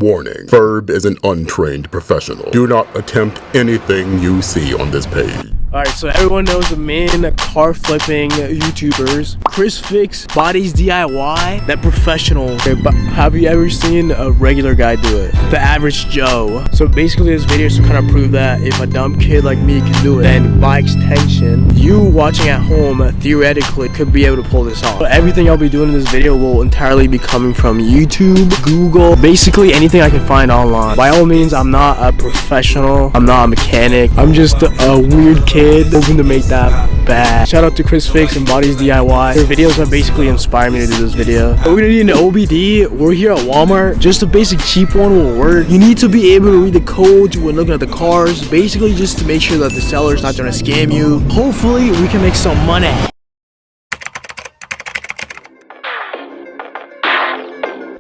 Warning, Ferb is an untrained professional. Do not attempt anything you see on this page. Alright, so everyone knows the main car flipping YouTubers, Chris Fix, Bodies DIY, that professional. Okay, but have you ever seen a regular guy do it? The average Joe. So basically this video is to kind of prove that if a dumb kid like me can do it, then by extension, you watching at home theoretically could be able to pull this off. So everything I'll be doing in this video will entirely be coming from YouTube, Google, basically anything I can find online. By all means, I'm not a professional, I'm not a mechanic, I'm just a weird kid hoping to make that bad. Shout out to Chris Fix and Bodies DIY. Their videos have basically inspired me to do this video. We're gonna need an OBD. We're here at Walmart. Just a basic cheap one will work. You need to be able to read the codes when looking at the cars, basically just to make sure that the seller's not trying to scam you. Hopefully we can make some money.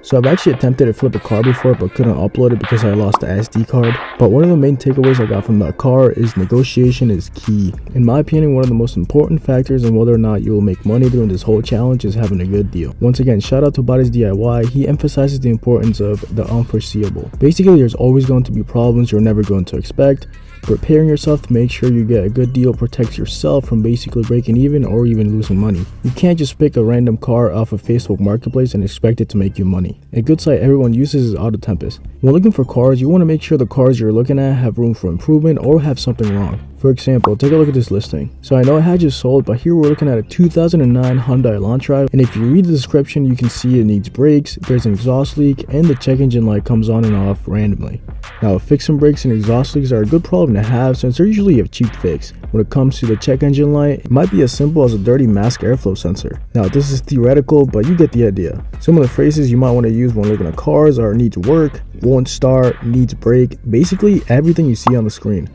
So I've actually attempted to flip a car before but couldn't upload it because I lost the SD card. But one of the main takeaways I got from that car is negotiation is key. In my opinion, one of the most important factors in whether or not you will make money during this whole challenge is having a good deal. Once again, shout out to Bodies DIY. He emphasizes the importance of the unforeseeable. Basically, there's always going to be problems you're never going to expect. Preparing yourself to make sure you get a good deal protects yourself from basically breaking even or even losing money. You can't just pick a random car off of Facebook Marketplace and expect it to make you money. A good site everyone uses is AutoTempest. When looking for cars, you want to make sure the cars you're looking at have room for improvement or have something wrong. For example, take a look at this listing. So I know it had just sold, but here we're looking at a 2009 Hyundai Elantra, and if you read the description, you can see it needs brakes, there's an exhaust leak, and the check engine light comes on and off randomly. Now, fixing brakes and exhaust leaks are a good problem to have since they're usually a cheap fix. When it comes to the check engine light, it might be as simple as a dirty mask airflow sensor. Now, this is theoretical, but you get the idea. Some of the phrases you might want to use when looking at cars are needs work, won't start, needs brake, basically everything you see on the screen.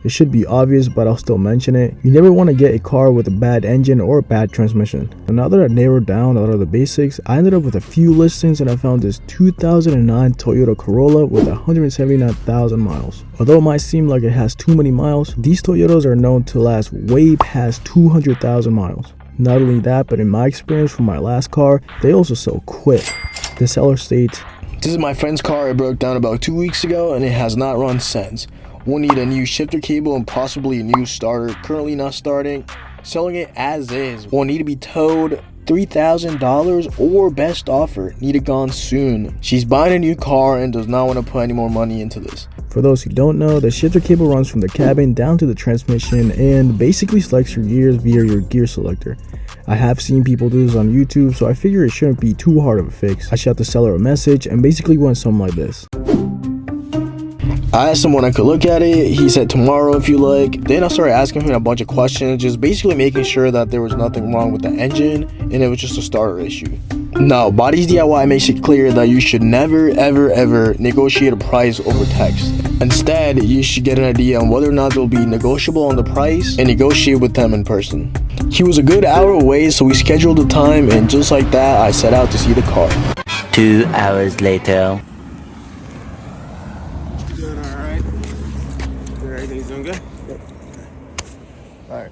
It should be obvious, but I'll still mention it. You never want to get a car with a bad engine or a bad transmission. And now that I narrowed down a lot of the basics, I ended up with a few listings and I found this 2009 Toyota Corolla with 179,000 miles. Although it might seem like it has too many miles, these Toyotas are known to last way past 200,000 miles. Not only that, but in my experience from my last car, they also sell quick. The seller states, "This is my friend's car. It broke down about 2 weeks ago and it has not run since. We'll need a new shifter cable and possibly a new starter. Currently not starting. Selling it as is. Will need to be towed. $3,000 or best offer. Need it gone soon. She's buying a new car and does not want to put any more money into this." For those who don't know, the shifter cable runs from the cabin down to the transmission and basically selects your gears via your gear selector. I have seen people do this on YouTube, so I figure it shouldn't be too hard of a fix. I shot the seller a message and basically went something like this. I asked him when I could look at it. He said tomorrow if you like. Then I started asking him a bunch of questions, just basically making sure that there was nothing wrong with the engine and it was just a starter issue. Now, Bodies DIY makes it clear that you should never ever negotiate a price over text. Instead, you should get an idea on whether or not they'll be negotiable on the price and negotiate with them in person. He was a good hour away, so we scheduled the time, and just like that, I set out to see the car. 2 hours later. Doing alright? Everything's doing good? Alright.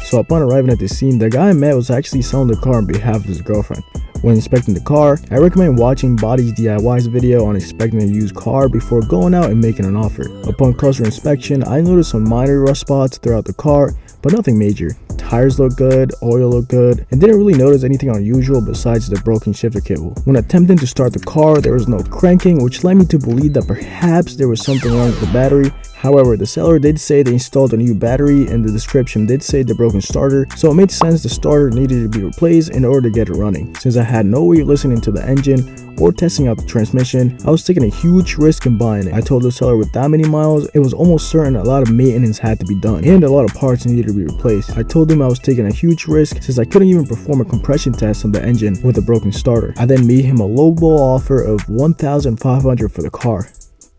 So upon arriving at the scene, the guy I met was actually selling the car on behalf of his girlfriend. When inspecting the car, I recommend watching Bodies DIY's video on inspecting a used car before going out and making an offer. Upon closer inspection, I noticed some minor rust spots throughout the car, but nothing major. Tires look good, oil looked good, and didn't really notice anything unusual besides the broken shifter cable. When attempting to start the car, there was no cranking, which led me to believe that perhaps there was something wrong with the battery. However, the seller did say they installed a new battery and the description did say the broken starter, so it made sense the starter needed to be replaced in order to get it running. Since I had no way of listening to the engine or testing out the transmission, I was taking a huge risk in buying it. I told the seller with that many miles, it was almost certain a lot of maintenance had to be done and a lot of parts needed to be replaced. I told him I was taking a huge risk since I couldn't even perform a compression test on the engine with a broken starter. I then made him a lowball offer of $1,500 for the car.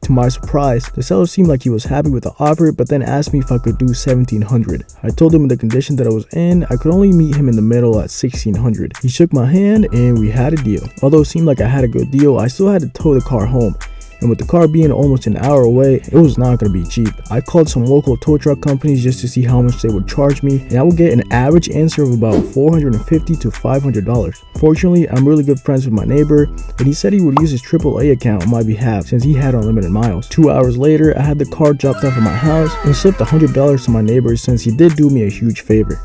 To my surprise, the seller seemed like he was happy with the offer, but then asked me if I could do $1,700. I told him in the condition that I was in, I could only meet him in the middle at $1,600. He shook my hand and we had a deal. Although it seemed like I had a good deal, I still had to tow the car home. and with the car being almost an hour away, it was not going to be cheap. I called some local tow truck companies just to see how much they would charge me, and I would get an average answer of about $450 to $500. Fortunately, I'm really good friends with my neighbor, and he said he would use his AAA account on my behalf since he had unlimited miles. 2 hours later, I had the car dropped off at my house and slipped $100 to my neighbor since he did do me a huge favor.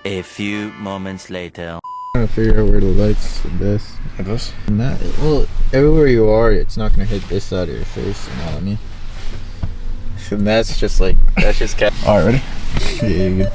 A few moments later. Trying to figure out where the lights of this. Like this? Not, well, everywhere you are, it's not gonna hit this side of your face. You know what I mean? And that's just like Alright, ready? yeah, you're good.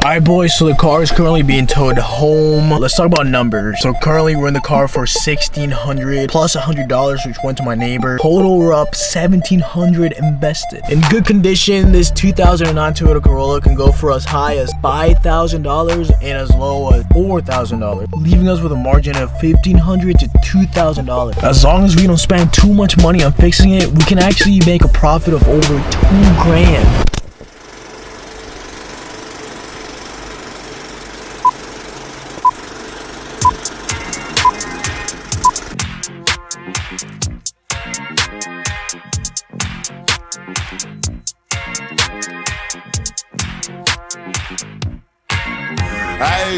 Alright boys, so the car is currently being towed home. Let's talk about numbers. So currently we're in the car for $1,600 plus $100 which went to my neighbor. Total we're up $1,700 invested. In good condition, this 2009 Toyota Corolla can go for as high as $5,000 and as low as $4,000, leaving us with a margin of $1,500 to $2,000. As long as we don't spend too much money on fixing it, we can actually make a profit of over $2,000.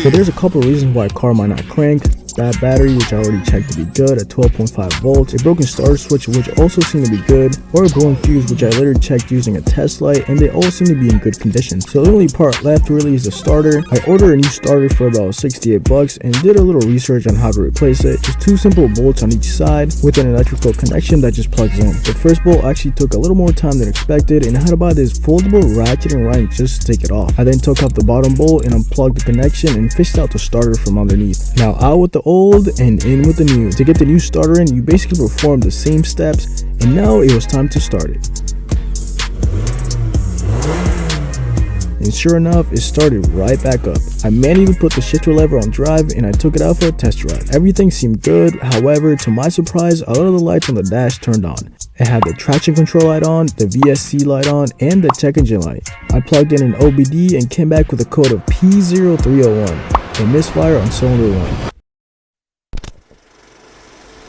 So there's a couple reasons why a car might not crank. Bad battery, which I already checked to be good at 12.5 volts, a broken starter switch, which also seemed to be good, or a blown fuse, which I later checked using a test light, and they all seem to be in good condition. So the only part left really is the starter. I ordered a new starter for about 68 bucks and did a little research on how to replace it. Just two simple bolts on each side with an electrical connection that just plugs in. The first bolt actually took a little more time than expected, and I had to buy this foldable ratcheting right just to take it off. I then took off the bottom bolt and unplugged the connection and fished out the starter from underneath. Now out with the old and in with the new. To get the new starter in, you basically perform the same steps, and now it was time to start it. And sure enough, it started right back up. I manually put the shifter lever on drive and I took it out for a test drive. Everything seemed good, however, to my surprise, a lot of the lights on the dash turned on. It had the traction control light on, the VSC light on, and the check engine light. I plugged in an OBD and came back with a code of P0301, a misfire on cylinder 1.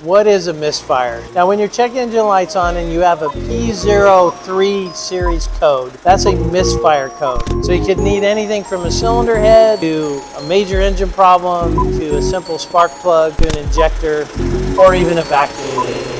What is a misfire? Now when your check engine light's on and you have a P03 series code, that's a misfire code. So you could need anything from a cylinder head to a major engine problem to a simple spark plug to an injector or even a vacuum.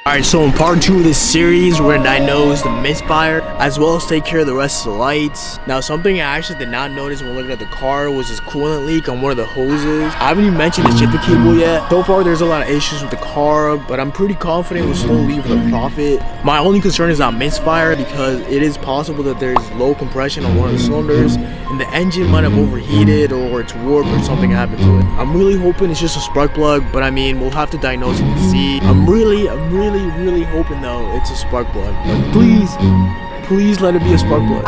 Alright, so in part 2 of this series, we're gonna diagnose the misfire as well as take care of the rest of the lights. Now, something I actually did not notice when looking at the car was this coolant leak on one of the hoses. I haven't even mentioned the shifter cable yet. So far, there's a lot of issues with the car, but I'm pretty confident we'll still leave with a profit. My only concern is not misfire because it is possible that there's low compression on one of the cylinders and the engine might have overheated or it's warped or something happened to it. I'm really hoping it's just a spark plug, but I mean, we'll have to diagnose it and see. I'm really hoping though it's a spark plug. But please let it be a spark plug.